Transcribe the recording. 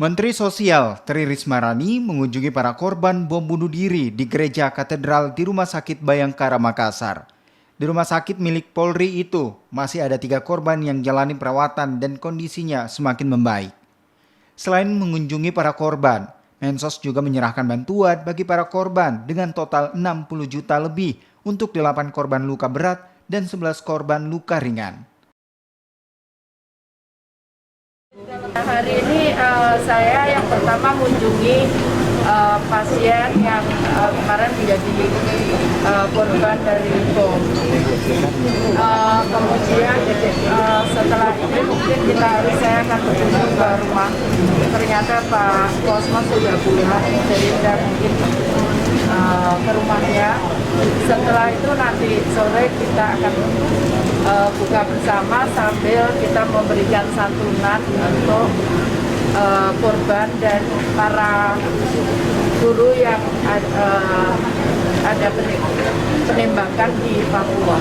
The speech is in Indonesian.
Menteri Sosial Tri Risma Rani mengunjungi para korban bom bunuh diri di Gereja Katedral di Rumah Sakit Bayangkara, Makassar. Di rumah sakit milik Polri itu masih ada 3 korban yang jalani perawatan dan kondisinya semakin membaik. Selain mengunjungi para korban, Mensos juga menyerahkan bantuan bagi para korban dengan total 60 juta lebih untuk 8 korban luka berat dan 11 korban luka ringan. Hari ini saya yang pertama mengunjungi pasien yang kemarin menjadi korban dari bom. Kemudian setelah ini mungkin saya akan berkunjung ke rumah. Ternyata Pak Kosmas sudah pulang, jadi saya mungkin ke rumahnya. Setelah itu nanti sore kita akan buka bersama sambil kita memberikan santunan untuk korban dan para guru yang ada penembakan di Papua.